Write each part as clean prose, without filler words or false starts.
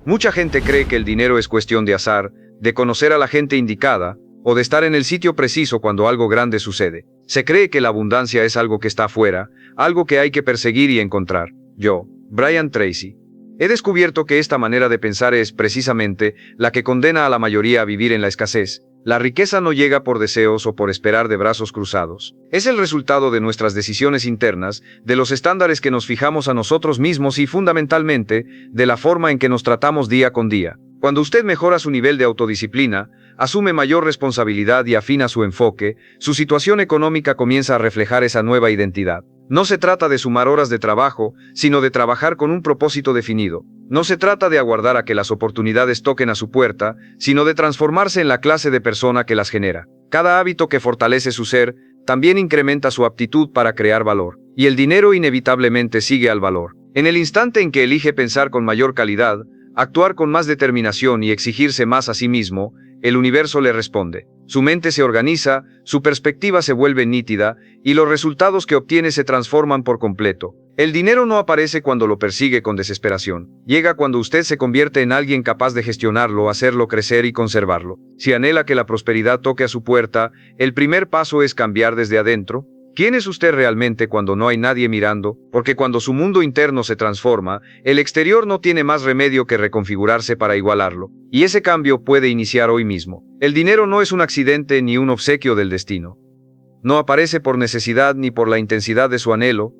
Mucha gente cree que el dinero es cuestión de azar, de conocer a la gente indicada, o de estar en el sitio preciso cuando algo grande sucede. Se cree que la abundancia es algo que está afuera, algo que hay que perseguir y encontrar. Yo, Brian Tracy, he descubierto que esta manera de pensar es, precisamente, la que condena a la mayoría a vivir en la escasez. La riqueza no llega por deseos o por esperar de brazos cruzados. Es el resultado de nuestras decisiones internas, de los estándares que nos fijamos a nosotros mismos y, fundamentalmente, de la forma en que nos tratamos día con día. Cuando usted mejora su nivel de autodisciplina, asume mayor responsabilidad y afina su enfoque, su situación económica comienza a reflejar esa nueva identidad. No se trata de sumar horas de trabajo, sino de trabajar con un propósito definido. No se trata de aguardar a que las oportunidades toquen a su puerta, sino de transformarse en la clase de persona que las genera. Cada hábito que fortalece su ser, también incrementa su aptitud para crear valor. Y el dinero inevitablemente sigue al valor. En el instante en que elige pensar con mayor calidad, actuar con más determinación y exigirse más a sí mismo, el universo le responde. Su mente se organiza, su perspectiva se vuelve nítida, y los resultados que obtiene se transforman por completo. El dinero no aparece cuando lo persigue con desesperación. Llega cuando usted se convierte en alguien capaz de gestionarlo, hacerlo crecer y conservarlo. Si anhela que la prosperidad toque a su puerta, el primer paso es cambiar desde adentro. ¿Quién es usted realmente cuando no hay nadie mirando? Porque cuando su mundo interno se transforma, el exterior no tiene más remedio que reconfigurarse para igualarlo. Y ese cambio puede iniciar hoy mismo. El dinero no es un accidente ni un obsequio del destino. No aparece por necesidad ni por la intensidad de su anhelo.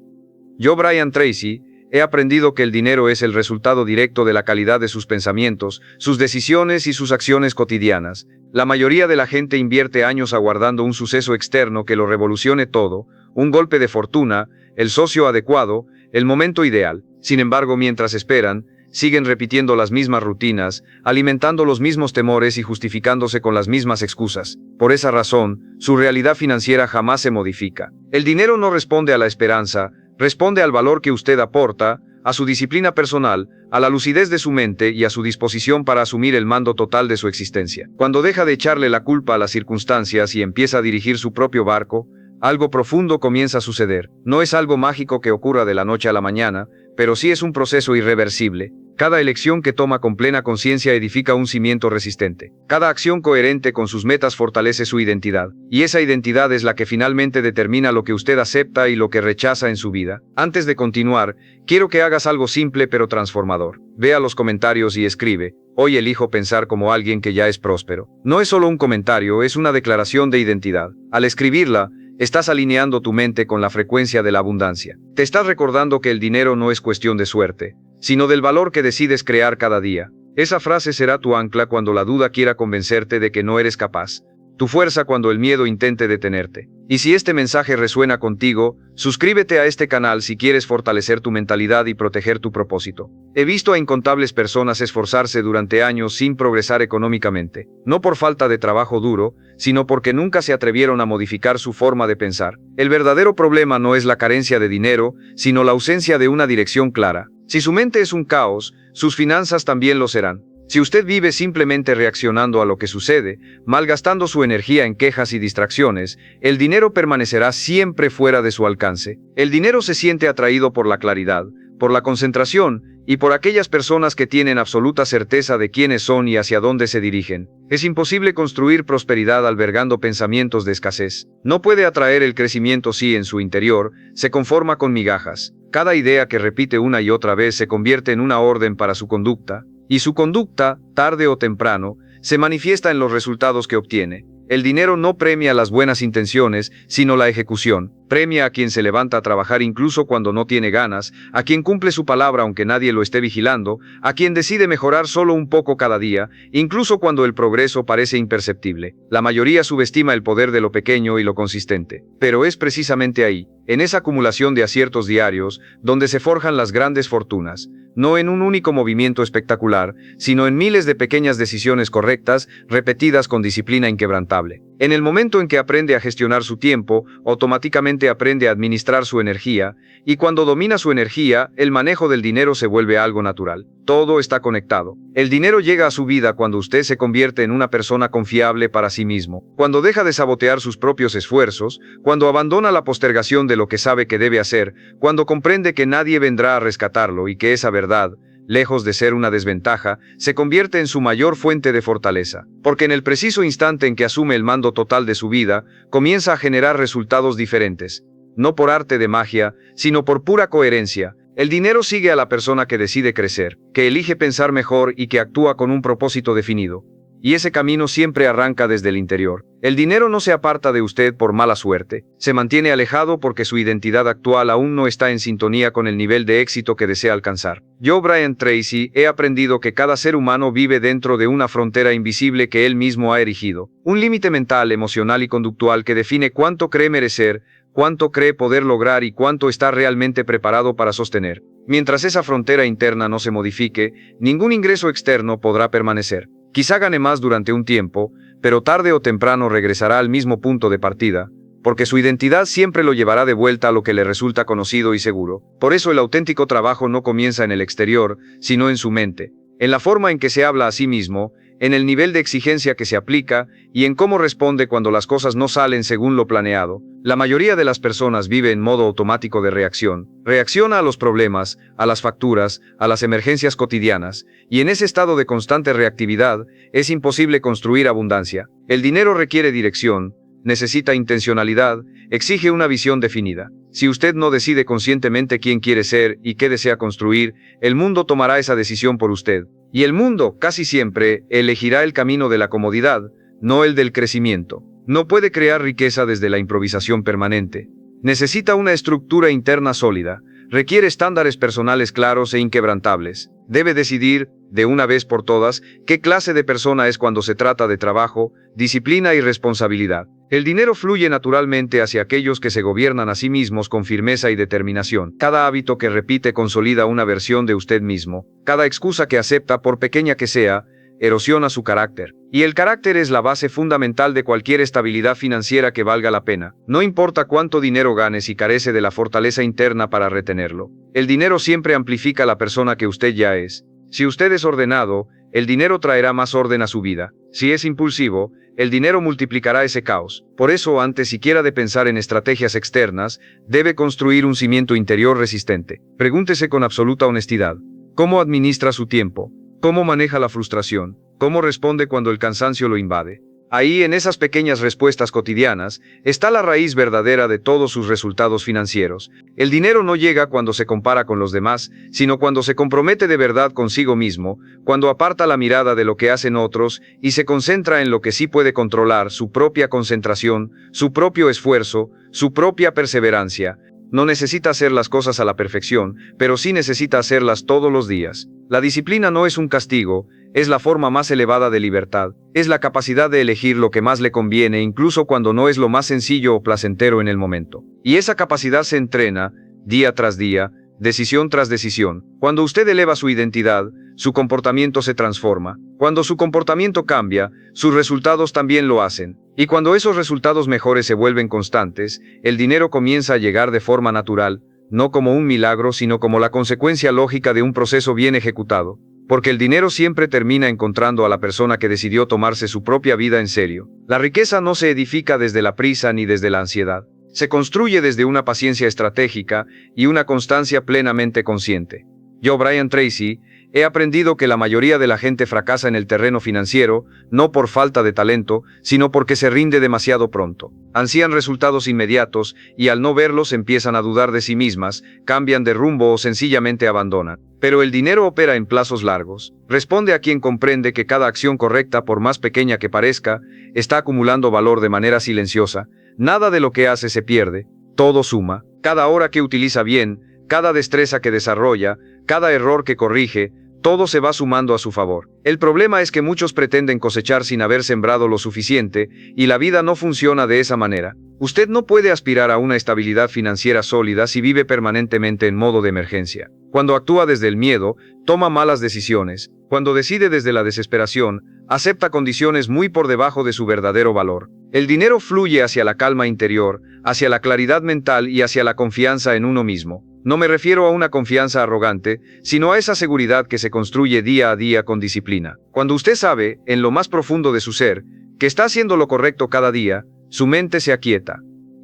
Yo, Brian Tracy, he aprendido que el dinero es el resultado directo de la calidad de sus pensamientos, sus decisiones y sus acciones cotidianas. La mayoría de la gente invierte años aguardando un suceso externo que lo revolucione todo, un golpe de fortuna, el socio adecuado, el momento ideal. Sin embargo, mientras esperan, siguen repitiendo las mismas rutinas, alimentando los mismos temores y justificándose con las mismas excusas. Por esa razón, su realidad financiera jamás se modifica. El dinero no responde a la esperanza, responde al valor que usted aporta, a su disciplina personal, a la lucidez de su mente y a su disposición para asumir el mando total de su existencia. Cuando deja de echarle la culpa a las circunstancias y empieza a dirigir su propio barco, algo profundo comienza a suceder. No es algo mágico que ocurra de la noche a la mañana, pero sí es un proceso irreversible. Cada elección que toma con plena conciencia edifica un cimiento resistente. Cada acción coherente con sus metas fortalece su identidad. Y esa identidad es la que finalmente determina lo que usted acepta y lo que rechaza en su vida. Antes de continuar, quiero que hagas algo simple pero transformador. Ve a los comentarios y escribe: hoy elijo pensar como alguien que ya es próspero. No es solo un comentario, es una declaración de identidad. Al escribirla, estás alineando tu mente con la frecuencia de la abundancia. Te estás recordando que el dinero no es cuestión de suerte, sino del valor que decides crear cada día. Esa frase será tu ancla cuando la duda quiera convencerte de que no eres capaz, tu fuerza cuando el miedo intente detenerte. Y si este mensaje resuena contigo, suscríbete a este canal si quieres fortalecer tu mentalidad y proteger tu propósito. He visto a incontables personas esforzarse durante años sin progresar económicamente, no por falta de trabajo duro, sino porque nunca se atrevieron a modificar su forma de pensar. El verdadero problema no es la carencia de dinero, sino la ausencia de una dirección clara. Si su mente es un caos, sus finanzas también lo serán. Si usted vive simplemente reaccionando a lo que sucede, malgastando su energía en quejas y distracciones, el dinero permanecerá siempre fuera de su alcance. El dinero se siente atraído por la claridad, por la concentración y por aquellas personas que tienen absoluta certeza de quiénes son y hacia dónde se dirigen. Es imposible construir prosperidad albergando pensamientos de escasez. No puede atraer el crecimiento si en su interior se conforma con migajas. Cada idea que repite una y otra vez se convierte en una orden para su conducta, y su conducta, tarde o temprano, se manifiesta en los resultados que obtiene. El dinero no premia las buenas intenciones, sino la ejecución. Premia a quien se levanta a trabajar incluso cuando no tiene ganas, a quien cumple su palabra aunque nadie lo esté vigilando, a quien decide mejorar solo un poco cada día, incluso cuando el progreso parece imperceptible. La mayoría subestima el poder de lo pequeño y lo consistente. Pero es precisamente ahí, en esa acumulación de aciertos diarios, donde se forjan las grandes fortunas. No en un único movimiento espectacular, sino en miles de pequeñas decisiones correctas, repetidas con disciplina inquebrantable. En el momento en que aprende a gestionar su tiempo, automáticamente aprende a administrar su energía, y cuando domina su energía, el manejo del dinero se vuelve algo natural. Todo está conectado. El dinero llega a su vida cuando usted se convierte en una persona confiable para sí mismo, cuando deja de sabotear sus propios esfuerzos, cuando abandona la postergación de lo que sabe que debe hacer, cuando comprende que nadie vendrá a rescatarlo y que esa verdad, lejos de ser una desventaja, se convierte en su mayor fuente de fortaleza, porque en el preciso instante en que asume el mando total de su vida, comienza a generar resultados diferentes, no por arte de magia, sino por pura coherencia. El dinero sigue a la persona que decide crecer, que elige pensar mejor y que actúa con un propósito definido. Y ese camino siempre arranca desde el interior. El dinero no se aparta de usted por mala suerte, se mantiene alejado porque su identidad actual aún no está en sintonía con el nivel de éxito que desea alcanzar. Yo, Brian Tracy, he aprendido que cada ser humano vive dentro de una frontera invisible que él mismo ha erigido, un límite mental, emocional y conductual que define cuánto cree merecer, cuánto cree poder lograr y cuánto está realmente preparado para sostener. Mientras esa frontera interna no se modifique, ningún ingreso externo podrá permanecer. Quizá gane más durante un tiempo, pero tarde o temprano regresará al mismo punto de partida, porque su identidad siempre lo llevará de vuelta a lo que le resulta conocido y seguro. Por eso el auténtico trabajo no comienza en el exterior, sino en su mente, en la forma en que se habla a sí mismo, en el nivel de exigencia que se aplica y en cómo responde cuando las cosas no salen según lo planeado. La mayoría de las personas vive en modo automático de reacción. Reacciona a los problemas, a las facturas, a las emergencias cotidianas, y en ese estado de constante reactividad es imposible construir abundancia. El dinero requiere dirección, necesita intencionalidad, exige una visión definida. Si usted no decide conscientemente quién quiere ser y qué desea construir, el mundo tomará esa decisión por usted. Y el mundo, casi siempre, elegirá el camino de la comodidad, no el del crecimiento. No puede crear riqueza desde la improvisación permanente. Necesita una estructura interna sólida, requiere estándares personales claros e inquebrantables. Debe decidir, de una vez por todas, qué clase de persona es cuando se trata de trabajo, disciplina y responsabilidad. El dinero fluye naturalmente hacia aquellos que se gobiernan a sí mismos con firmeza y determinación. Cada hábito que repite consolida una versión de usted mismo. Cada excusa que acepta, por pequeña que sea, erosiona su carácter. Y el carácter es la base fundamental de cualquier estabilidad financiera que valga la pena. No importa cuánto dinero gane si carece de la fortaleza interna para retenerlo. El dinero siempre amplifica la persona que usted ya es. Si usted es ordenado, el dinero traerá más orden a su vida. Si es impulsivo, el dinero multiplicará ese caos. Por eso, antes siquiera de pensar en estrategias externas, debe construir un cimiento interior resistente. Pregúntese con absoluta honestidad: ¿cómo administra su tiempo? ¿Cómo maneja la frustración? ¿Cómo responde cuando el cansancio lo invade? Ahí, en esas pequeñas respuestas cotidianas, está la raíz verdadera de todos sus resultados financieros. El dinero no llega cuando se compara con los demás, sino cuando se compromete de verdad consigo mismo, cuando aparta la mirada de lo que hacen otros y se concentra en lo que sí puede controlar: su propia concentración, su propio esfuerzo, su propia perseverancia. No necesita hacer las cosas a la perfección, pero sí necesita hacerlas todos los días. La disciplina no es un castigo, es la forma más elevada de libertad. Es la capacidad de elegir lo que más le conviene incluso cuando no es lo más sencillo o placentero en el momento. Y esa capacidad se entrena, día tras día, decisión tras decisión. Cuando usted eleva su identidad, su comportamiento se transforma. Cuando su comportamiento cambia, sus resultados también lo hacen. Y cuando esos resultados mejores se vuelven constantes, el dinero comienza a llegar de forma natural, no como un milagro, sino como la consecuencia lógica de un proceso bien ejecutado. Porque el dinero siempre termina encontrando a la persona que decidió tomarse su propia vida en serio. La riqueza no se edifica desde la prisa ni desde la ansiedad. Se construye desde una paciencia estratégica y una constancia plenamente consciente. Yo, Brian Tracy, he aprendido que la mayoría de la gente fracasa en el terreno financiero, no por falta de talento, sino porque se rinde demasiado pronto. Ansían resultados inmediatos y al no verlos empiezan a dudar de sí mismas, cambian de rumbo o sencillamente abandonan. Pero el dinero opera en plazos largos. Responde a quien comprende que cada acción correcta, por más pequeña que parezca, está acumulando valor de manera silenciosa. Nada de lo que hace se pierde, todo suma. Cada hora que utiliza bien, cada destreza que desarrolla, cada error que corrige, todo se va sumando a su favor. El problema es que muchos pretenden cosechar sin haber sembrado lo suficiente, y la vida no funciona de esa manera. Usted no puede aspirar a una estabilidad financiera sólida si vive permanentemente en modo de emergencia. Cuando actúa desde el miedo, toma malas decisiones. Cuando decide desde la desesperación, acepta condiciones muy por debajo de su verdadero valor. El dinero fluye hacia la calma interior, hacia la claridad mental y hacia la confianza en uno mismo. No me refiero a una confianza arrogante, sino a esa seguridad que se construye día a día con disciplina. Cuando usted sabe, en lo más profundo de su ser, que está haciendo lo correcto cada día, su mente se aquieta.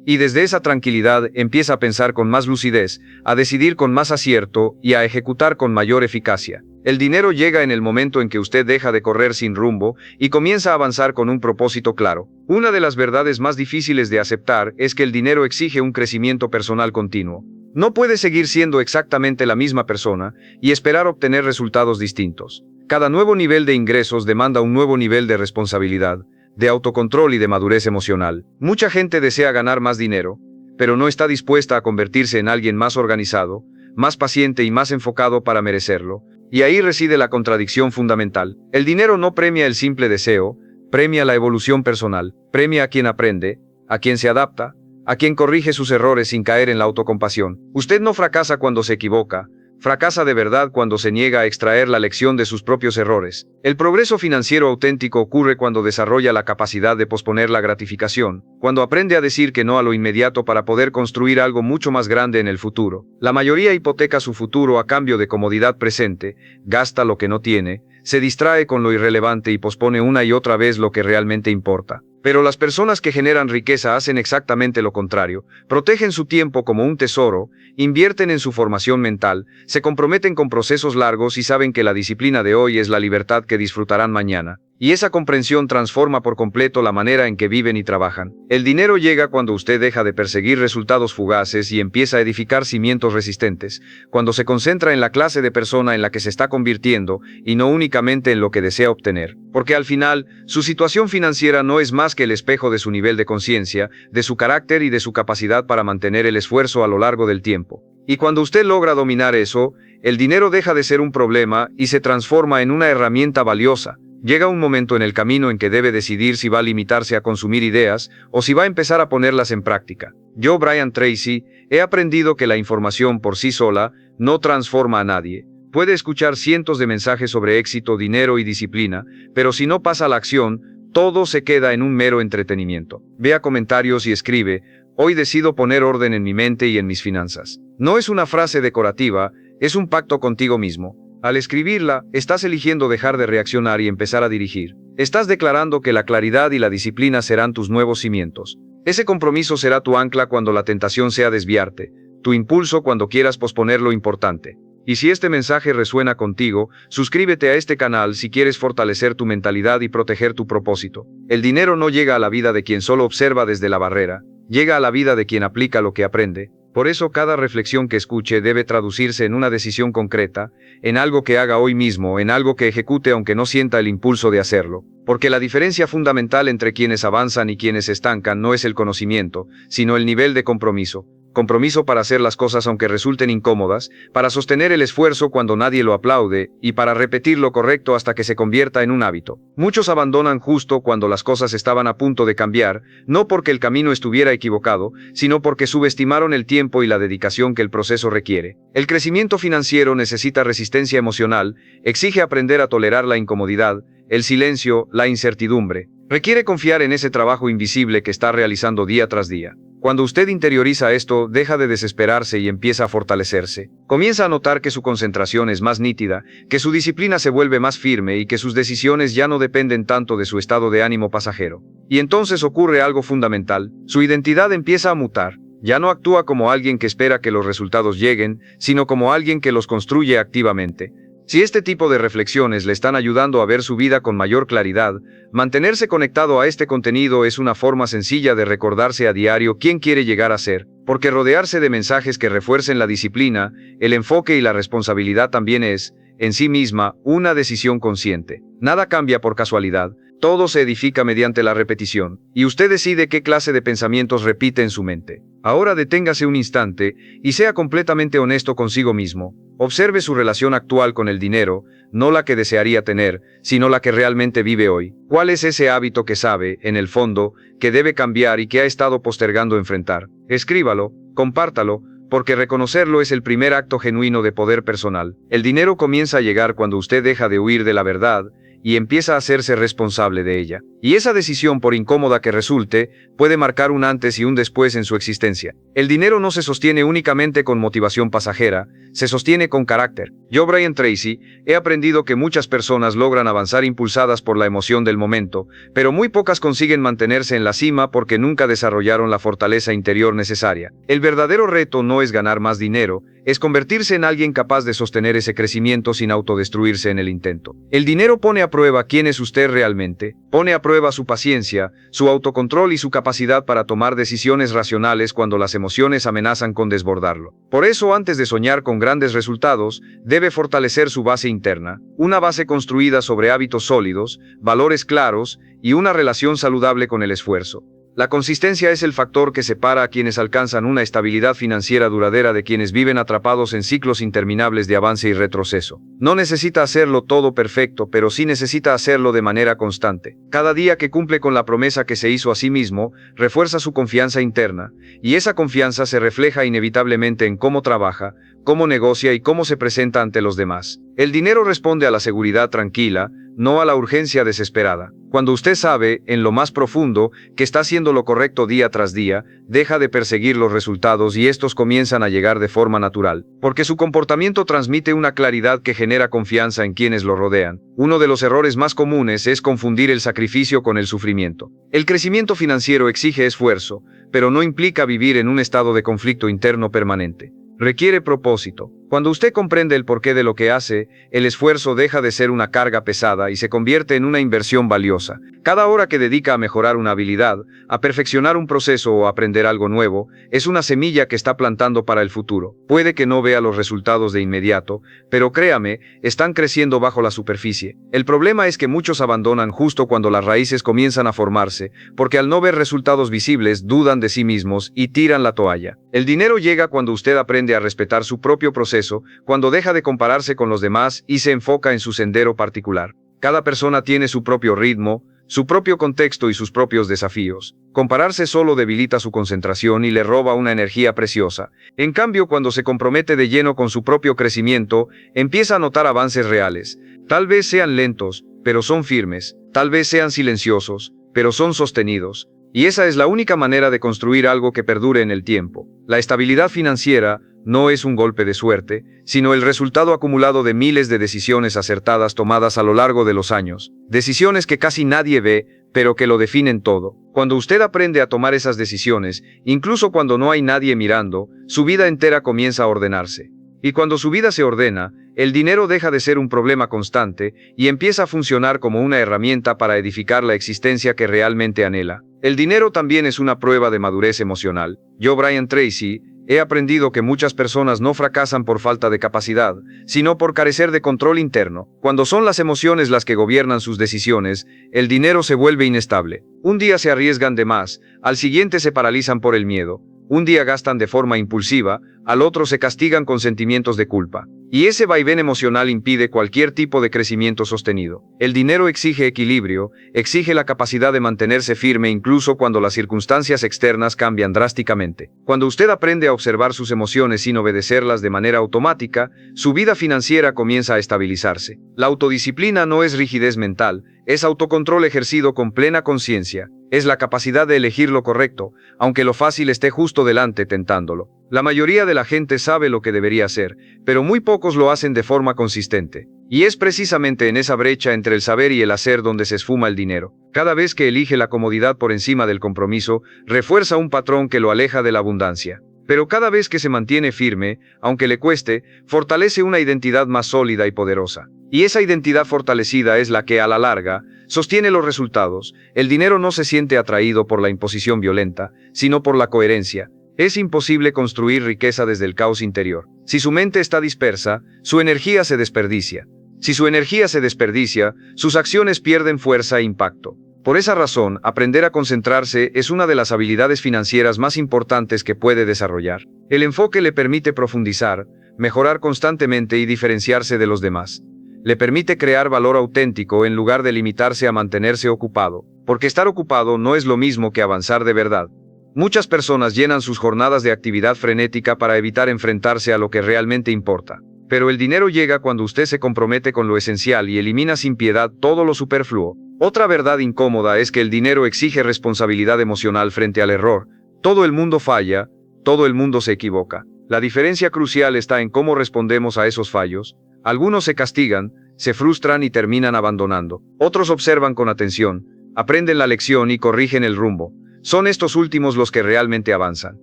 Y desde esa tranquilidad empieza a pensar con más lucidez, a decidir con más acierto y a ejecutar con mayor eficacia. El dinero llega en el momento en que usted deja de correr sin rumbo y comienza a avanzar con un propósito claro. Una de las verdades más difíciles de aceptar es que el dinero exige un crecimiento personal continuo. No puede seguir siendo exactamente la misma persona y esperar obtener resultados distintos. Cada nuevo nivel de ingresos demanda un nuevo nivel de responsabilidad, de autocontrol y de madurez emocional. Mucha gente desea ganar más dinero, pero no está dispuesta a convertirse en alguien más organizado, más paciente y más enfocado para merecerlo. Y ahí reside la contradicción fundamental. El dinero no premia el simple deseo, premia la evolución personal, premia a quien aprende, a quien se adapta, a quien corrige sus errores sin caer en la autocompasión. Usted no fracasa cuando se equivoca, fracasa de verdad cuando se niega a extraer la lección de sus propios errores. El progreso financiero auténtico ocurre cuando desarrolla la capacidad de posponer la gratificación, cuando aprende a decir que no a lo inmediato para poder construir algo mucho más grande en el futuro. La mayoría hipoteca su futuro a cambio de comodidad presente, gasta lo que no tiene, se distrae con lo irrelevante y pospone una y otra vez lo que realmente importa. Pero las personas que generan riqueza hacen exactamente lo contrario, protegen su tiempo como un tesoro, invierten en su formación mental, se comprometen con procesos largos y saben que la disciplina de hoy es la libertad que disfrutarán mañana. Y esa comprensión transforma por completo la manera en que viven y trabajan. El dinero llega cuando usted deja de perseguir resultados fugaces y empieza a edificar cimientos resistentes, cuando se concentra en la clase de persona en la que se está convirtiendo y no únicamente en lo que desea obtener. Porque al final, su situación financiera no es más que el espejo de su nivel de conciencia, de su carácter y de su capacidad para mantener el esfuerzo a lo largo del tiempo. Y cuando usted logra dominar eso, el dinero deja de ser un problema y se transforma en una herramienta valiosa. Llega un momento en el camino en que debe decidir si va a limitarse a consumir ideas o si va a empezar a ponerlas en práctica. Yo, Brian Tracy, he aprendido que la información por sí sola no transforma a nadie. Puede escuchar cientos de mensajes sobre éxito, dinero y disciplina, pero si no pasa a la acción, todo se queda en un mero entretenimiento. Vea comentarios y escribe: hoy decido poner orden en mi mente y en mis finanzas. No es una frase decorativa, es un pacto contigo mismo. Al escribirla, estás eligiendo dejar de reaccionar y empezar a dirigir. Estás declarando que la claridad y la disciplina serán tus nuevos cimientos. Ese compromiso será tu ancla cuando la tentación sea desviarte, tu impulso cuando quieras posponer lo importante. Y si este mensaje resuena contigo, suscríbete a este canal si quieres fortalecer tu mentalidad y proteger tu propósito. El dinero no llega a la vida de quien solo observa desde la barrera, llega a la vida de quien aplica lo que aprende. Por eso cada reflexión que escuche debe traducirse en una decisión concreta, en algo que haga hoy mismo, en algo que ejecute aunque no sienta el impulso de hacerlo. Porque la diferencia fundamental entre quienes avanzan y quienes se estancan no es el conocimiento, sino el nivel de compromiso. Compromiso para hacer las cosas aunque resulten incómodas, para sostener el esfuerzo cuando nadie lo aplaude, y para repetir lo correcto hasta que se convierta en un hábito. Muchos abandonan justo cuando las cosas estaban a punto de cambiar, no porque el camino estuviera equivocado, sino porque subestimaron el tiempo y la dedicación que el proceso requiere. El crecimiento financiero necesita resistencia emocional, exige aprender a tolerar la incomodidad, el silencio, la incertidumbre. Requiere confiar en ese trabajo invisible que está realizando día tras día. Cuando usted interioriza esto, deja de desesperarse y empieza a fortalecerse. Comienza a notar que su concentración es más nítida, que su disciplina se vuelve más firme y que sus decisiones ya no dependen tanto de su estado de ánimo pasajero. Y entonces ocurre algo fundamental: su identidad empieza a mutar. Ya no actúa como alguien que espera que los resultados lleguen, sino como alguien que los construye activamente. Si este tipo de reflexiones le están ayudando a ver su vida con mayor claridad, mantenerse conectado a este contenido es una forma sencilla de recordarse a diario quién quiere llegar a ser, porque rodearse de mensajes que refuercen la disciplina, el enfoque y la responsabilidad también es, en sí misma, una decisión consciente. Nada cambia por casualidad, todo se edifica mediante la repetición, y usted decide qué clase de pensamientos repite en su mente. Ahora deténgase un instante y sea completamente honesto consigo mismo. Observe su relación actual con el dinero, no la que desearía tener, sino la que realmente vive hoy. ¿Cuál es ese hábito que sabe, en el fondo, que debe cambiar y que ha estado postergando enfrentar? Escríbalo, compártalo, porque reconocerlo es el primer acto genuino de poder personal. El dinero comienza a llegar cuando usted deja de huir de la verdad y empieza a hacerse responsable de ella. Y esa decisión, por incómoda que resulte, puede marcar un antes y un después en su existencia. El dinero no se sostiene únicamente con motivación pasajera, se sostiene con carácter. Yo, Brian Tracy, he aprendido que muchas personas logran avanzar impulsadas por la emoción del momento, pero muy pocas consiguen mantenerse en la cima porque nunca desarrollaron la fortaleza interior necesaria. El verdadero reto no es ganar más dinero, es convertirse en alguien capaz de sostener ese crecimiento sin autodestruirse en el intento. El dinero pone a prueba quién es usted realmente, pone a prueba su paciencia, su autocontrol y su capacidad para tomar decisiones racionales cuando las emociones amenazan con desbordarlo. Por eso, antes de soñar con grandes resultados, debe fortalecer su base interna, una base construida sobre hábitos sólidos, valores claros y una relación saludable con el esfuerzo. La consistencia es el factor que separa a quienes alcanzan una estabilidad financiera duradera de quienes viven atrapados en ciclos interminables de avance y retroceso. No necesita hacerlo todo perfecto, pero sí necesita hacerlo de manera constante. Cada día que cumple con la promesa que se hizo a sí mismo, refuerza su confianza interna, y esa confianza se refleja inevitablemente en cómo trabaja, cómo negocia y cómo se presenta ante los demás. El dinero responde a la seguridad tranquila, no a la urgencia desesperada. Cuando usted sabe, en lo más profundo, que está haciendo lo correcto día tras día, deja de perseguir los resultados y estos comienzan a llegar de forma natural, porque su comportamiento transmite una claridad que genera confianza en quienes lo rodean. Uno de los errores más comunes es confundir el sacrificio con el sufrimiento. El crecimiento financiero exige esfuerzo, pero no implica vivir en un estado de conflicto interno permanente. Requiere propósito. Cuando usted comprende el porqué de lo que hace, el esfuerzo deja de ser una carga pesada y se convierte en una inversión valiosa. Cada hora que dedica a mejorar una habilidad, a perfeccionar un proceso o a aprender algo nuevo, es una semilla que está plantando para el futuro. Puede que no vea los resultados de inmediato, pero créame, están creciendo bajo la superficie. El problema es que muchos abandonan justo cuando las raíces comienzan a formarse, porque al no ver resultados visibles dudan de sí mismos y tiran la toalla. El dinero llega cuando usted aprende a respetar su propio proceso, cuando deja de compararse con los demás y se enfoca en su sendero particular. Cada persona tiene su propio ritmo, su propio contexto y sus propios desafíos. Compararse solo debilita su concentración y le roba una energía preciosa. En cambio, cuando se compromete de lleno con su propio crecimiento, empieza a notar avances reales. Tal vez sean lentos, pero son firmes. Tal vez sean silenciosos, pero son sostenidos. Y esa es la única manera de construir algo que perdure en el tiempo. La estabilidad financiera no es un golpe de suerte, sino el resultado acumulado de miles de decisiones acertadas tomadas a lo largo de los años. Decisiones que casi nadie ve, pero que lo definen todo. Cuando usted aprende a tomar esas decisiones, incluso cuando no hay nadie mirando, su vida entera comienza a ordenarse. Y cuando su vida se ordena, el dinero deja de ser un problema constante y empieza a funcionar como una herramienta para edificar la existencia que realmente anhela. El dinero también es una prueba de madurez emocional. Yo, Brian Tracy, he aprendido que muchas personas no fracasan por falta de capacidad, sino por carecer de control interno. Cuando son las emociones las que gobiernan sus decisiones, el dinero se vuelve inestable. Un día se arriesgan de más, al siguiente se paralizan por el miedo. Un día gastan de forma impulsiva, al otro se castigan con sentimientos de culpa. Y ese vaivén emocional impide cualquier tipo de crecimiento sostenido. El dinero exige equilibrio, exige la capacidad de mantenerse firme incluso cuando las circunstancias externas cambian drásticamente. Cuando usted aprende a observar sus emociones sin obedecerlas de manera automática, su vida financiera comienza a estabilizarse. La autodisciplina no es rigidez mental, es autocontrol ejercido con plena conciencia. Es la capacidad de elegir lo correcto, aunque lo fácil esté justo delante tentándolo. La mayoría de la gente sabe lo que debería hacer, pero muy pocos lo hacen de forma consistente. Y es precisamente en esa brecha entre el saber y el hacer donde se esfuma el dinero. Cada vez que elige la comodidad por encima del compromiso, refuerza un patrón que lo aleja de la abundancia. Pero cada vez que se mantiene firme, aunque le cueste, fortalece una identidad más sólida y poderosa. Y esa identidad fortalecida es la que, a la larga, sostiene los resultados. El dinero no se siente atraído por la imposición violenta, sino por la coherencia. Es imposible construir riqueza desde el caos interior. Si su mente está dispersa, su energía se desperdicia. Si su energía se desperdicia, sus acciones pierden fuerza e impacto. Por esa razón, aprender a concentrarse es una de las habilidades financieras más importantes que puede desarrollar. El enfoque le permite profundizar, mejorar constantemente y diferenciarse de los demás. Le permite crear valor auténtico en lugar de limitarse a mantenerse ocupado, porque estar ocupado no es lo mismo que avanzar de verdad. Muchas personas llenan sus jornadas de actividad frenética para evitar enfrentarse a lo que realmente importa. Pero el dinero llega cuando usted se compromete con lo esencial y elimina sin piedad todo lo superfluo. Otra verdad incómoda es que el dinero exige responsabilidad emocional frente al error. Todo el mundo falla, todo el mundo se equivoca. La diferencia crucial está en cómo respondemos a esos fallos. Algunos se castigan, se frustran y terminan abandonando. Otros observan con atención, aprenden la lección y corrigen el rumbo. Son estos últimos los que realmente avanzan.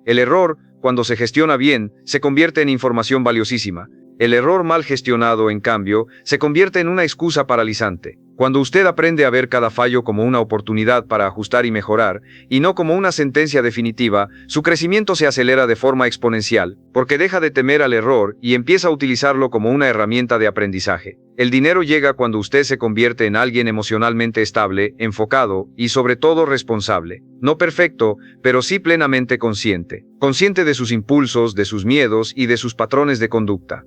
El error, cuando se gestiona bien, se convierte en información valiosísima. El error mal gestionado, en cambio, se convierte en una excusa paralizante. Cuando usted aprende a ver cada fallo como una oportunidad para ajustar y mejorar, y no como una sentencia definitiva, su crecimiento se acelera de forma exponencial, porque deja de temer al error y empieza a utilizarlo como una herramienta de aprendizaje. El dinero llega cuando usted se convierte en alguien emocionalmente estable, enfocado y sobre todo responsable. No perfecto, pero sí plenamente consciente. Consciente de sus impulsos, de sus miedos y de sus patrones de conducta.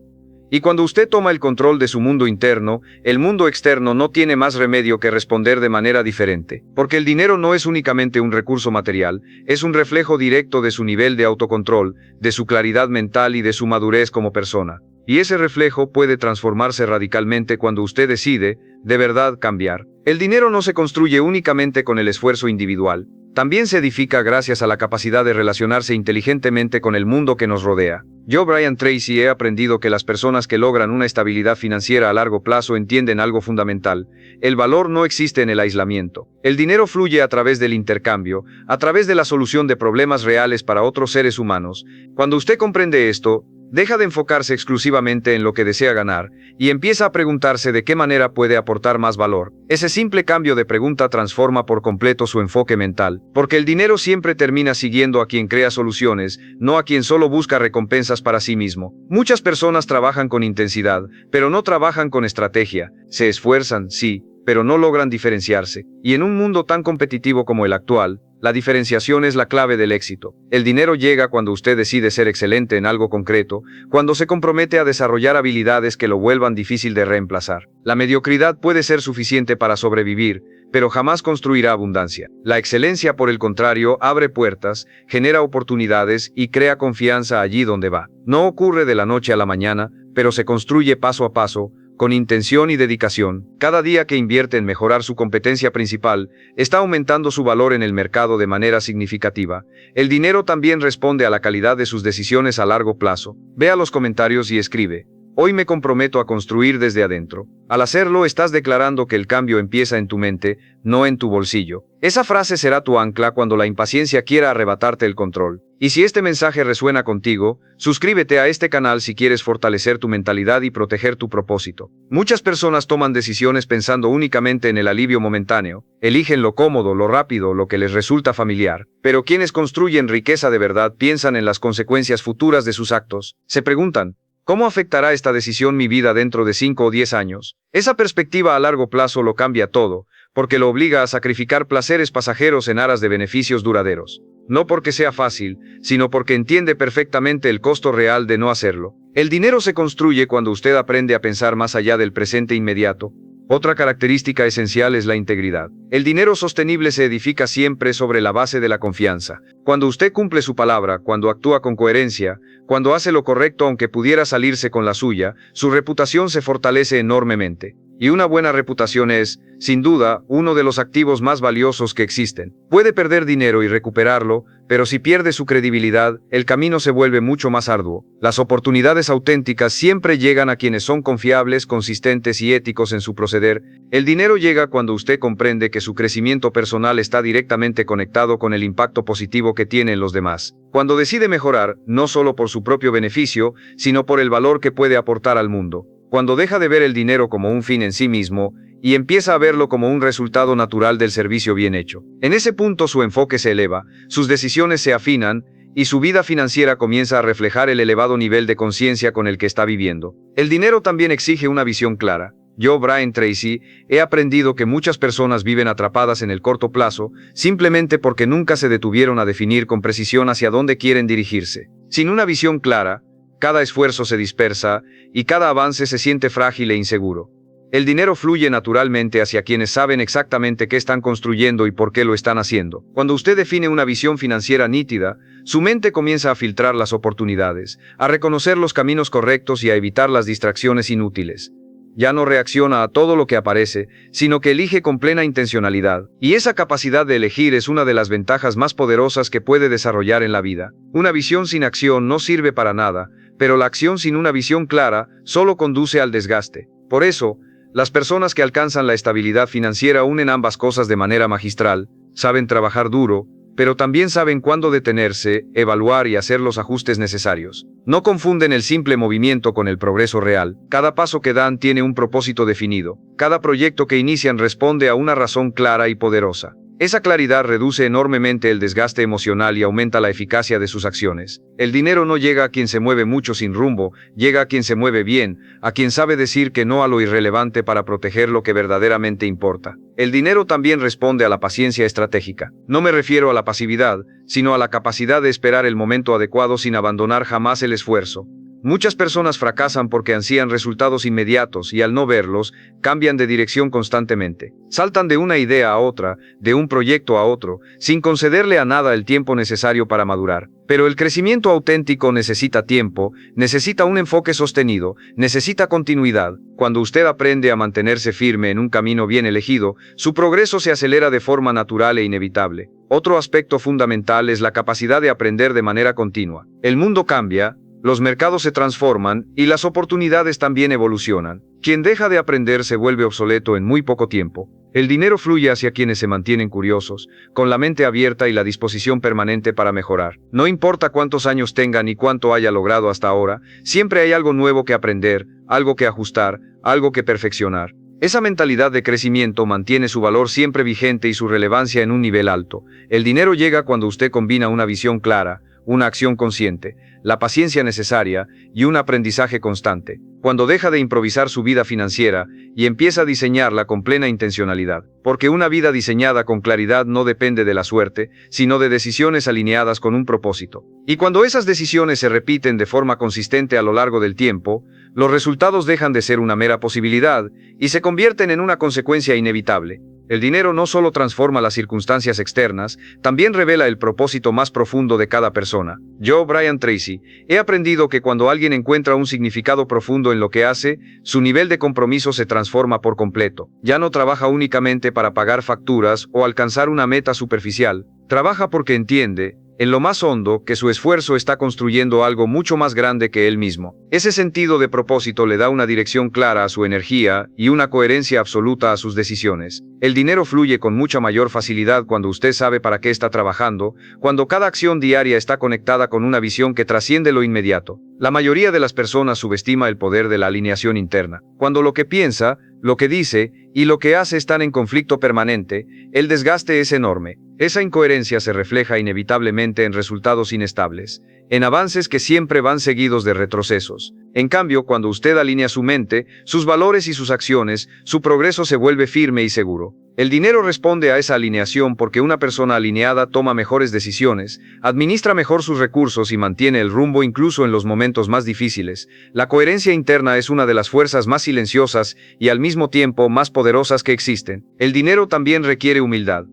Y cuando usted toma el control de su mundo interno, el mundo externo no tiene más remedio que responder de manera diferente. Porque el dinero no es únicamente un recurso material, es un reflejo directo de su nivel de autocontrol, de su claridad mental y de su madurez como persona. Y ese reflejo puede transformarse radicalmente cuando usted decide, de verdad, cambiar. El dinero no se construye únicamente con el esfuerzo individual. También se edifica gracias a la capacidad de relacionarse inteligentemente con el mundo que nos rodea. Yo, Brian Tracy, he aprendido que las personas que logran una estabilidad financiera a largo plazo entienden algo fundamental. El valor no existe en el aislamiento. El dinero fluye a través del intercambio, a través de la solución de problemas reales para otros seres humanos. Cuando usted comprende esto, deja de enfocarse exclusivamente en lo que desea ganar y empieza a preguntarse de qué manera puede aportar más valor. Ese simple cambio de pregunta transforma por completo su enfoque mental, porque el dinero siempre termina siguiendo a quien crea soluciones, no a quien solo busca recompensas para sí mismo. Muchas personas trabajan con intensidad, pero no trabajan con estrategia. Se esfuerzan, sí, pero no logran diferenciarse. Y en un mundo tan competitivo como el actual, la diferenciación es la clave del éxito. El dinero llega cuando usted decide ser excelente en algo concreto, cuando se compromete a desarrollar habilidades que lo vuelvan difícil de reemplazar. La mediocridad puede ser suficiente para sobrevivir, pero jamás construirá abundancia. La excelencia, por el contrario, abre puertas, genera oportunidades y crea confianza allí donde va. No ocurre de la noche a la mañana, pero se construye paso a paso, con intención y dedicación. Cada día que invierte en mejorar su competencia principal, está aumentando su valor en el mercado de manera significativa. El dinero también responde a la calidad de sus decisiones a largo plazo. Vea los comentarios y escribe: hoy me comprometo a construir desde adentro. Al hacerlo, estás declarando que el cambio empieza en tu mente, no en tu bolsillo. Esa frase será tu ancla cuando la impaciencia quiera arrebatarte el control. Y si este mensaje resuena contigo, suscríbete a este canal si quieres fortalecer tu mentalidad y proteger tu propósito. Muchas personas toman decisiones pensando únicamente en el alivio momentáneo. Eligen lo cómodo, lo rápido, lo que les resulta familiar. Pero quienes construyen riqueza de verdad piensan en las consecuencias futuras de sus actos. Se preguntan: ¿cómo afectará esta decisión mi vida dentro de 5 o 10 años? Esa perspectiva a largo plazo lo cambia todo, porque lo obliga a sacrificar placeres pasajeros en aras de beneficios duraderos. No porque sea fácil, sino porque entiende perfectamente el costo real de no hacerlo. El dinero se construye cuando usted aprende a pensar más allá del presente inmediato. Otra característica esencial es la integridad. El dinero sostenible se edifica siempre sobre la base de la confianza. Cuando usted cumple su palabra, cuando actúa con coherencia, cuando hace lo correcto aunque pudiera salirse con la suya, su reputación se fortalece enormemente. Y una buena reputación es, sin duda, uno de los activos más valiosos que existen. Puede perder dinero y recuperarlo, pero si pierde su credibilidad, el camino se vuelve mucho más arduo. Las oportunidades auténticas siempre llegan a quienes son confiables, consistentes y éticos en su proceder. El dinero llega cuando usted comprende que su crecimiento personal está directamente conectado con el impacto positivo que tiene en los demás. Cuando decide mejorar, no solo por su propio beneficio, sino por el valor que puede aportar al mundo. Cuando deja de ver el dinero como un fin en sí mismo, y empieza a verlo como un resultado natural del servicio bien hecho. En ese punto su enfoque se eleva, sus decisiones se afinan, y su vida financiera comienza a reflejar el elevado nivel de conciencia con el que está viviendo. El dinero también exige una visión clara. Yo, Brian Tracy, he aprendido que muchas personas viven atrapadas en el corto plazo, simplemente porque nunca se detuvieron a definir con precisión hacia dónde quieren dirigirse. Sin una visión clara, cada esfuerzo se dispersa, y cada avance se siente frágil e inseguro. El dinero fluye naturalmente hacia quienes saben exactamente qué están construyendo y por qué lo están haciendo. Cuando usted define una visión financiera nítida, su mente comienza a filtrar las oportunidades, a reconocer los caminos correctos y a evitar las distracciones inútiles. Ya no reacciona a todo lo que aparece, sino que elige con plena intencionalidad. Y esa capacidad de elegir es una de las ventajas más poderosas que puede desarrollar en la vida. Una visión sin acción no sirve para nada, pero la acción sin una visión clara solo conduce al desgaste. Por eso, las personas que alcanzan la estabilidad financiera unen ambas cosas de manera magistral, saben trabajar duro, pero también saben cuándo detenerse, evaluar y hacer los ajustes necesarios. No confunden el simple movimiento con el progreso real. Cada paso que dan tiene un propósito definido. Cada proyecto que inician responde a una razón clara y poderosa. Esa claridad reduce enormemente el desgaste emocional y aumenta la eficacia de sus acciones. El dinero no llega a quien se mueve mucho sin rumbo, llega a quien se mueve bien, a quien sabe decir que no a lo irrelevante para proteger lo que verdaderamente importa. El dinero también responde a la paciencia estratégica. No me refiero a la pasividad, sino a la capacidad de esperar el momento adecuado sin abandonar jamás el esfuerzo. Muchas personas fracasan porque ansían resultados inmediatos y al no verlos, cambian de dirección constantemente. Saltan de una idea a otra, de un proyecto a otro, sin concederle a nada el tiempo necesario para madurar. Pero el crecimiento auténtico necesita tiempo, necesita un enfoque sostenido, necesita continuidad. Cuando usted aprende a mantenerse firme en un camino bien elegido, su progreso se acelera de forma natural e inevitable. Otro aspecto fundamental es la capacidad de aprender de manera continua. El mundo cambia, los mercados se transforman y las oportunidades también evolucionan. Quien deja de aprender se vuelve obsoleto en muy poco tiempo. El dinero fluye hacia quienes se mantienen curiosos, con la mente abierta y la disposición permanente para mejorar. No importa cuántos años tenga ni cuánto haya logrado hasta ahora, siempre hay algo nuevo que aprender, algo que ajustar, algo que perfeccionar. Esa mentalidad de crecimiento mantiene su valor siempre vigente y su relevancia en un nivel alto. El dinero llega cuando usted combina una visión clara, una acción consciente, la paciencia necesaria y un aprendizaje constante. Cuando deja de improvisar su vida financiera y empieza a diseñarla con plena intencionalidad. Porque una vida diseñada con claridad no depende de la suerte, sino de decisiones alineadas con un propósito. Y cuando esas decisiones se repiten de forma consistente a lo largo del tiempo, los resultados dejan de ser una mera posibilidad y se convierten en una consecuencia inevitable. El dinero no solo transforma las circunstancias externas, también revela el propósito más profundo de cada persona. Yo, Brian Tracy, he aprendido que cuando alguien encuentra un significado profundo en lo que hace, su nivel de compromiso se transforma por completo. Ya no trabaja únicamente para pagar facturas o alcanzar una meta superficial, trabaja porque entiende, en lo más hondo, que su esfuerzo está construyendo algo mucho más grande que él mismo. Ese sentido de propósito le da una dirección clara a su energía y una coherencia absoluta a sus decisiones. El dinero fluye con mucha mayor facilidad cuando usted sabe para qué está trabajando, cuando cada acción diaria está conectada con una visión que trasciende lo inmediato. La mayoría de las personas subestima el poder de la alineación interna. Cuando lo que piensa, lo que dice y lo que hace están en conflicto permanente, el desgaste es enorme. Esa incoherencia se refleja inevitablemente en resultados inestables, en avances que siempre van seguidos de retrocesos. En cambio, cuando usted alinea su mente, sus valores y sus acciones, su progreso se vuelve firme y seguro. El dinero responde a esa alineación porque una persona alineada toma mejores decisiones, administra mejor sus recursos y mantiene el rumbo incluso en los momentos más difíciles. La coherencia interna es una de las fuerzas más silenciosas y al mismo tiempo más poderosas que existen. El dinero también requiere humildad.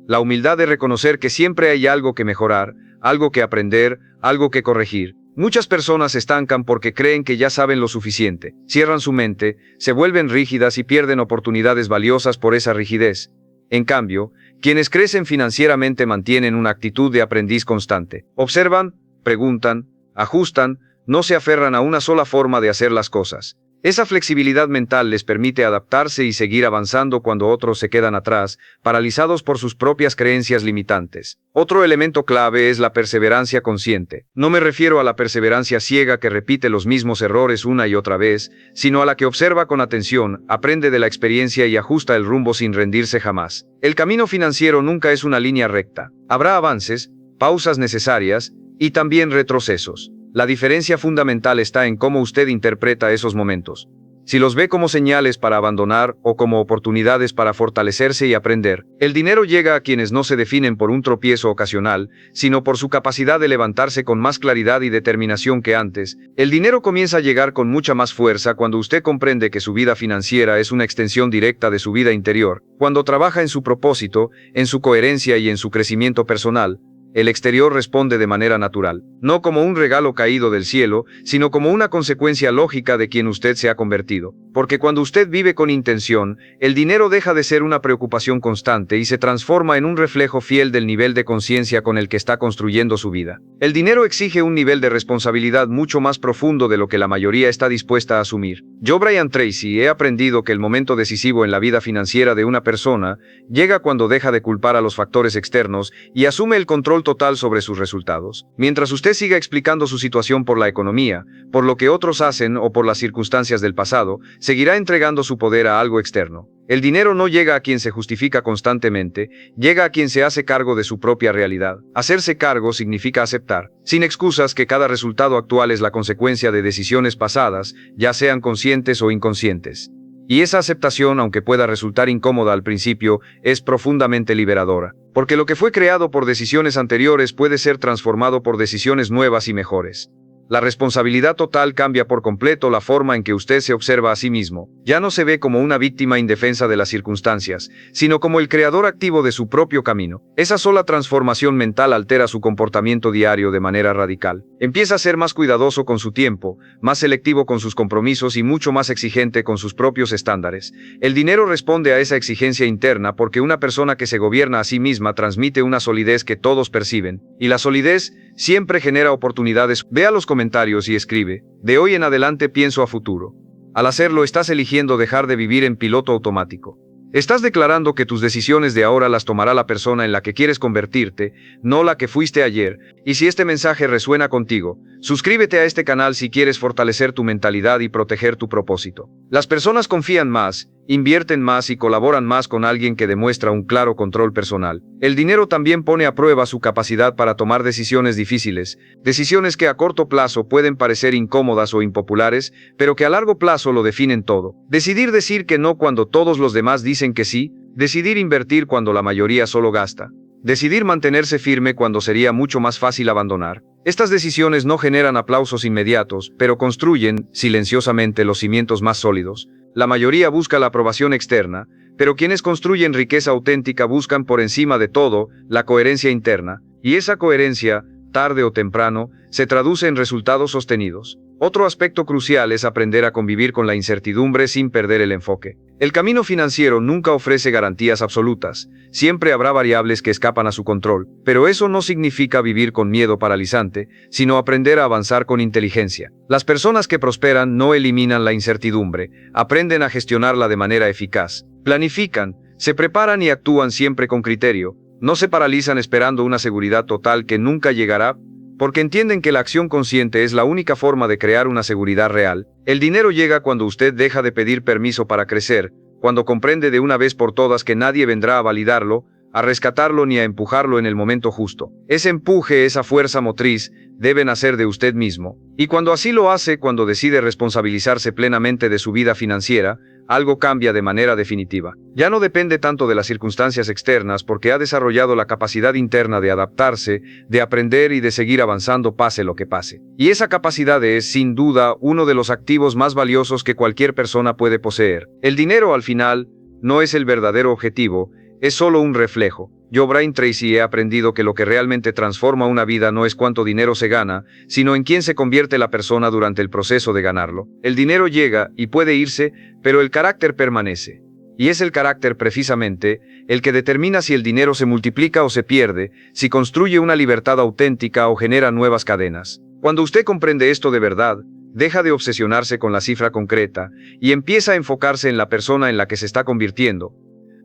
La humildad de reconocer que siempre hay algo que mejorar, algo que aprender, algo que corregir. Muchas personas se estancan porque creen que ya saben lo suficiente, cierran su mente, se vuelven rígidas y pierden oportunidades valiosas por esa rigidez. En cambio, quienes crecen financieramente mantienen una actitud de aprendiz constante. Observan, preguntan, ajustan, no se aferran a una sola forma de hacer las cosas. Esa flexibilidad mental les permite adaptarse y seguir avanzando cuando otros se quedan atrás, paralizados por sus propias creencias limitantes. Otro elemento clave es la perseverancia consciente. No me refiero a la perseverancia ciega que repite los mismos errores una y otra vez, sino a la que observa con atención, aprende de la experiencia y ajusta el rumbo sin rendirse jamás. El camino financiero nunca es una línea recta. Habrá avances, pausas necesarias y también retrocesos. La diferencia fundamental está en cómo usted interpreta esos momentos. Si los ve como señales para abandonar o como oportunidades para fortalecerse y aprender, el dinero llega a quienes no se definen por un tropiezo ocasional, sino por su capacidad de levantarse con más claridad y determinación que antes. El dinero comienza a llegar con mucha más fuerza cuando usted comprende que su vida financiera es una extensión directa de su vida interior, cuando trabaja en su propósito, en su coherencia y en su crecimiento personal. el exterior responde de manera natural, no como un regalo caído del cielo, sino como una consecuencia lógica de quien usted se ha convertido. Porque cuando usted vive con intención, el dinero deja de ser una preocupación constante y se transforma en un reflejo fiel del nivel de conciencia con el que está construyendo su vida. El dinero exige un nivel de responsabilidad mucho más profundo de lo que la mayoría está dispuesta a asumir. Yo, Brian Tracy, he aprendido que el momento decisivo en la vida financiera de una persona llega cuando deja de culpar a los factores externos y asume el control total sobre sus resultados. Mientras usted siga explicando su situación por la economía, por lo que otros hacen o por las circunstancias del pasado, seguirá entregando su poder a algo externo. El dinero no llega a quien se justifica constantemente, llega a quien se hace cargo de su propia realidad. Hacerse cargo significa aceptar, sin excusas, que cada resultado actual es la consecuencia de decisiones pasadas, ya sean conscientes o inconscientes. Y esa aceptación, aunque pueda resultar incómoda al principio, es profundamente liberadora. Porque lo que fue creado por decisiones anteriores puede ser transformado por decisiones nuevas y mejores. La responsabilidad total cambia por completo la forma en que usted se observa a sí mismo. Ya no se ve como una víctima indefensa de las circunstancias, sino como el creador activo de su propio camino. Esa sola transformación mental altera su comportamiento diario de manera radical. Empieza a ser más cuidadoso con su tiempo, más selectivo con sus compromisos y mucho más exigente con sus propios estándares. El dinero responde a esa exigencia interna porque una persona que se gobierna a sí misma transmite una solidez que todos perciben, y la solidez siempre genera oportunidades. Vea los comentarios y escribe: de hoy en adelante pienso a futuro. Al hacerlo, estás eligiendo dejar de vivir en piloto automático. Estás declarando que tus decisiones de ahora las tomará la persona en la que quieres convertirte, no la que fuiste ayer. Y si este mensaje resuena contigo, suscríbete a este canal si quieres fortalecer tu mentalidad y proteger tu propósito. Las personas confían más, invierten más y colaboran más con alguien que demuestra un claro control personal. El dinero también pone a prueba su capacidad para tomar decisiones difíciles, decisiones que a corto plazo pueden parecer incómodas o impopulares, pero que a largo plazo lo definen todo. Decidir decir que no cuando todos los demás dicen que sí, decidir invertir cuando la mayoría solo gasta, decidir mantenerse firme cuando sería mucho más fácil abandonar. Estas decisiones no generan aplausos inmediatos, pero construyen, silenciosamente, los cimientos más sólidos. La mayoría busca la aprobación externa, pero quienes construyen riqueza auténtica buscan por encima de todo la coherencia interna, y esa coherencia, tarde o temprano, se traduce en resultados sostenidos. Otro aspecto crucial es aprender a convivir con la incertidumbre sin perder el enfoque. El camino financiero nunca ofrece garantías absolutas, siempre habrá variables que escapan a su control, pero eso no significa vivir con miedo paralizante, sino aprender a avanzar con inteligencia. Las personas que prosperan no eliminan la incertidumbre, aprenden a gestionarla de manera eficaz, planifican, se preparan y actúan siempre con criterio, no se paralizan esperando una seguridad total que nunca llegará, porque entienden que la acción consciente es la única forma de crear una seguridad real. El dinero llega cuando usted deja de pedir permiso para crecer, cuando comprende de una vez por todas que nadie vendrá a validarlo, a rescatarlo ni a empujarlo en el momento justo. Ese empuje, esa fuerza motriz, debe nacer de usted mismo. Y cuando así lo hace, cuando decide responsabilizarse plenamente de su vida financiera, algo cambia de manera definitiva. Ya no depende tanto de las circunstancias externas porque ha desarrollado la capacidad interna de adaptarse, de aprender y de seguir avanzando pase lo que pase. Y esa capacidad es, sin duda, uno de los activos más valiosos que cualquier persona puede poseer. El dinero, al final, no es el verdadero objetivo, es solo un reflejo. Yo, Brian Tracy, he aprendido que lo que realmente transforma una vida no es cuánto dinero se gana, sino en quién se convierte la persona durante el proceso de ganarlo. El dinero llega y puede irse, pero el carácter permanece. Y es el carácter, precisamente, el que determina si el dinero se multiplica o se pierde, si construye una libertad auténtica o genera nuevas cadenas. Cuando usted comprende esto de verdad, deja de obsesionarse con la cifra concreta y empieza a enfocarse en la persona en la que se está convirtiendo.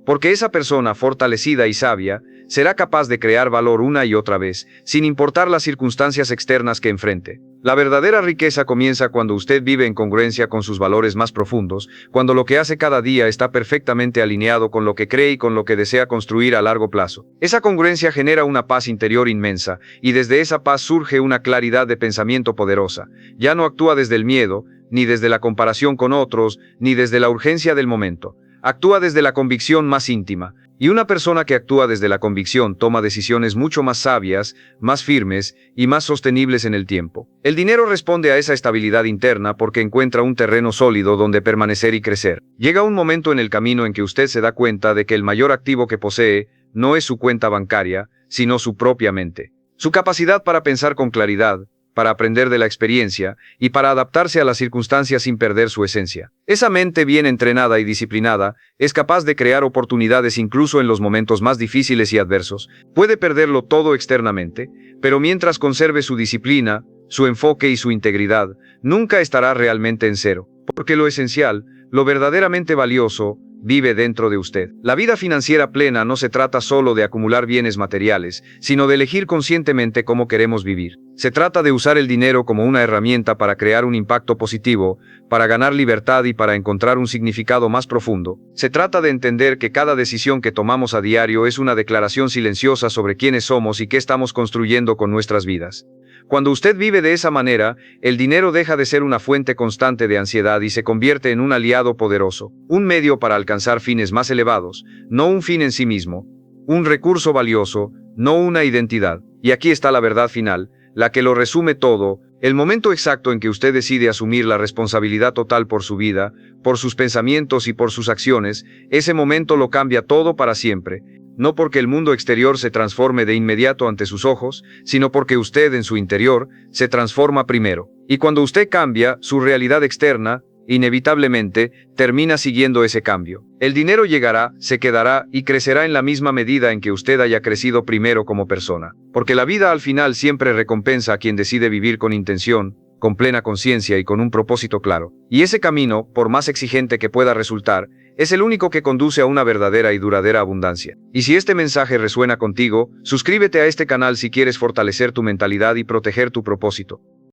Porque esa persona fortalecida y sabia será capaz de crear valor una y otra vez, sin importar las circunstancias externas que enfrente. La verdadera riqueza comienza cuando usted vive en congruencia con sus valores más profundos, cuando lo que hace cada día está perfectamente alineado con lo que cree y con lo que desea construir a largo plazo. Esa congruencia genera una paz interior inmensa, y desde esa paz surge una claridad de pensamiento poderosa. Ya no actúa desde el miedo, ni desde la comparación con otros, ni desde la urgencia del momento. Actúa desde la convicción más íntima, y una persona que actúa desde la convicción toma decisiones mucho más sabias, más firmes y más sostenibles en el tiempo. El dinero responde a esa estabilidad interna porque encuentra un terreno sólido donde permanecer y crecer. Llega un momento en el camino en que usted se da cuenta de que el mayor activo que posee no es su cuenta bancaria, sino su propia mente. Su capacidad para pensar con claridad, para aprender de la experiencia y para adaptarse a las circunstancias sin perder su esencia. Esa mente bien entrenada y disciplinada es capaz de crear oportunidades incluso en los momentos más difíciles y adversos. Puede perderlo todo externamente, pero mientras conserve su disciplina, su enfoque y su integridad, nunca estará realmente en cero. Porque lo esencial, lo verdaderamente valioso, vive dentro de usted. La vida financiera plena no se trata solo de acumular bienes materiales, sino de elegir conscientemente cómo queremos vivir. Se trata de usar el dinero como una herramienta para crear un impacto positivo, para ganar libertad y para encontrar un significado más profundo. Se trata de entender que cada decisión que tomamos a diario es una declaración silenciosa sobre quiénes somos y qué estamos construyendo con nuestras vidas. Cuando usted vive de esa manera, el dinero deja de ser una fuente constante de ansiedad y se convierte en un aliado poderoso, un medio para alcanzar fines más elevados, no un fin en sí mismo, un recurso valioso, no una identidad. Y aquí está la verdad final, la que lo resume todo: el momento exacto en que usted decide asumir la responsabilidad total por su vida, por sus pensamientos y por sus acciones, ese momento lo cambia todo para siempre. No porque el mundo exterior se transforme de inmediato ante sus ojos, sino porque usted en su interior se transforma primero. Y cuando usted cambia, su realidad externa, inevitablemente, termina siguiendo ese cambio. El dinero llegará, se quedará y crecerá en la misma medida en que usted haya crecido primero como persona. Porque la vida al final siempre recompensa a quien decide vivir con intención, con plena conciencia y con un propósito claro. Y ese camino, por más exigente que pueda resultar, es el único que conduce a una verdadera y duradera abundancia. Y si este mensaje resuena contigo, suscríbete a este canal si quieres fortalecer tu mentalidad y proteger tu propósito.